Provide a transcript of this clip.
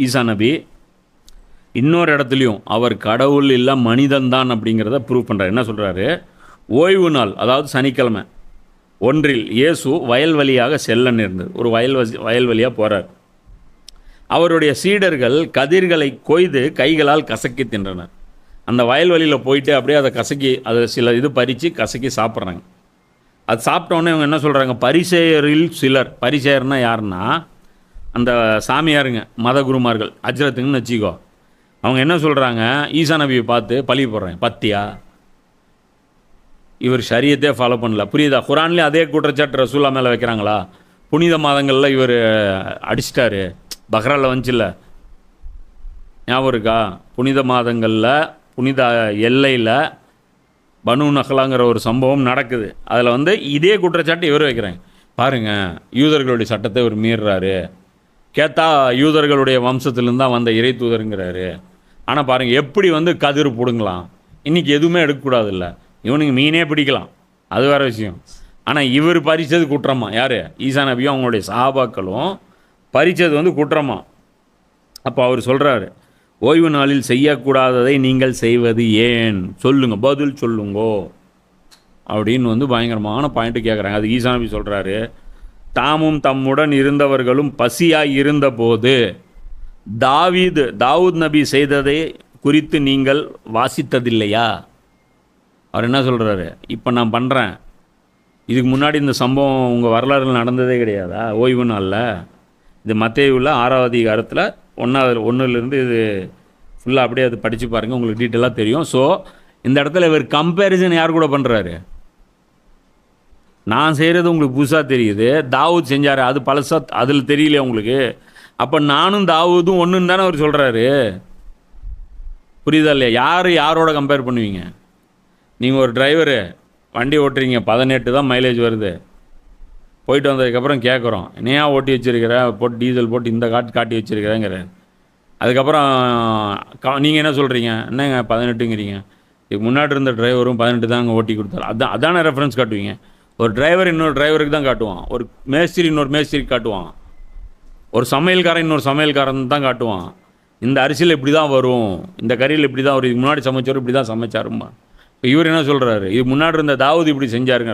ஈசா நபி இன்னொரு இடத்துலையும் அவர் கடவுள் இல்லை மனிதன்தான் அப்படிங்கிறத ப்ரூவ் பண்ணுறாரு. என்ன சொல்கிறாரு? ஓய்வு நாள், அதாவது சனிக்கிழமை ஒன்றில் இயேசு வயல் வழியாக செல்ல நேர்ந்தது. ஒரு வயல் வழியாக போகிறார். அவருடைய சீடர்கள் கதிர்களை கொய்து கைகளால் கசக்கி தின்றனர். அந்த வயல்வெளியில் போயிட்டு அப்படியே அதை கசக்கி அதை சில இது பறித்து கசக்கி சாப்பிட்றாங்க. அது சாப்பிட்டோன்னே இவங்க என்ன சொல்கிறாங்க? பரிசேயரில் சிலர், பரிசேயர்னால் யாருன்னா அந்த சாமியாருங்க, மத குருமார்கள், அஜ்ரத்துங்கன்னு வச்சுக்கோ. அவங்க என்ன சொல்கிறாங்க? ஈசா நபியை பார்த்து பழி போடுறாங்க. பத்தியா, இவர் ஷரியத்தே ஃபாலோ பண்ணல. புரியுதா? குரான்லேயும் அதே குற்றச்சாட்டு ரசூலா மேலே வைக்கிறாங்களா? புனித மாதங்களில் இவர் அடிச்சிட்டாரு. பஹ்ராவில் வந்துச்சுல்ல, ஞாபகம் இருக்கா? புனித மாதங்களில் புனித எல்லையில் பனு நஹ்லாங்கிற ஒரு சம்பவம் நடக்குது. அதில் இதே குற்றச்சாட்டு இவர் வைக்கிறாங்க. பாருங்கள், யூதர்களுடைய சட்டத்தை இவர் மீறுறாரு. கேத்தா யூதர்களுடைய வம்சத்திலேருந்து தான் வந்த இறை தூதருங்கிறாரு. ஆனால் பாருங்கள் எப்படி கதிர் பிடுங்கலாம். இன்றைக்கி எதுவுமே எடுக்கக்கூடாதுல்ல. இவனுக்கு மீனே பிடிக்கலாம், அது வேறு விஷயம். ஆனால் இவர் பறித்தது குற்றமா? யார்? ஈசா நபியும் அவங்களுடைய சஹாபாக்களும் பறித்தது குற்றமா? அப்போ அவர் சொல்கிறாரு, ஓய்வு நாளில் செய்யக்கூடாததை நீங்கள் செய்வது ஏன்? சொல்லுங்க, பதில் சொல்லுங்கோ அப்படின்னு பயங்கரமான பாயிண்ட்டு கேட்குறாங்க. அது ஈசா நபி சொல்கிறாரு, தாமும் தம்முடன் இருந்தவர்களும் பசியாய் இருந்தபோது தாவூத் நபி செய்ததை குறித்து நீங்கள் வாசித்ததில்லையா? அவர் என்ன சொல்கிறாரு? இப்போ நான் பண்ணுறேன், இதுக்கு முன்னாடி இந்த சம்பவம் உங்கள் வரலாறுகள் நடந்ததே கிடையாதா? ஓய்வு நாளில் இது மத்தேயுவில் 6வது அதிகாரத்தில் 1லேருந்து இது ஃபுல்லாக அப்படியே அது படித்து பாருங்கள், உங்களுக்கு டீட்டெயிலாக தெரியும். ஸோ இந்த இடத்துல இவர் கம்பேரிசன் யார் கூட பண்ணுறாரு? நான் செய்கிறது உங்களுக்கு புதுசாக தெரியுது, தாவூத் செஞ்சார், அது பழசாக அதில் தெரியலையா உங்களுக்கு? அப்போ நானும் தாவூதும் ஒன்றுன்னு தானே அவர் சொல்கிறாரு. புரியுதா இல்லையா? யாரோட கம்பேர் பண்ணுவீங்க? நீங்கள் ஒரு டிரைவரு வண்டி ஓட்டுறீங்க, 18 தான் மைலேஜ் வருது. போயிட்டு வந்ததுக்கப்புறம் கேட்குறோம், என்னையா ஓட்டி வச்சுருக்கிற, போட்டு டீசல் போட்டு இந்த காட்டி வச்சுருக்கிறேங்கிற. அதுக்கப்புறம் நீங்கள் என்ன சொல்கிறீங்க? என்னங்க 18ங்கிறீங்க? இதுக்கு முன்னாடி இருந்த டிரைவரும் 18 தாங்க ஓட்டி கொடுத்தாரு. அதான ரெஃபரன்ஸ் காட்டுவீங்க. ஒரு டிரைவர் இன்னொரு டிரைவருக்கு தான் காட்டுவான், ஒரு மேஸ்திரி இன்னொரு மேஸ்திரிக்கு காட்டுவான், ஒரு சமையல்காரன் இன்னொரு சமையல்காரன் தான் காட்டுவான். இந்த அரிசியில் இப்படி தான் வரும், இந்த கறியில் இப்படி தான் வரும், இதுக்கு முன்னாடி சமைச்சவர் இப்படி தான் சமைச்சாருமா. இப்போ இவர் என்ன சொல்கிறாரு? இது முன்னாடி இருந்த தாவூத் இப்படி செஞ்சாருங்க.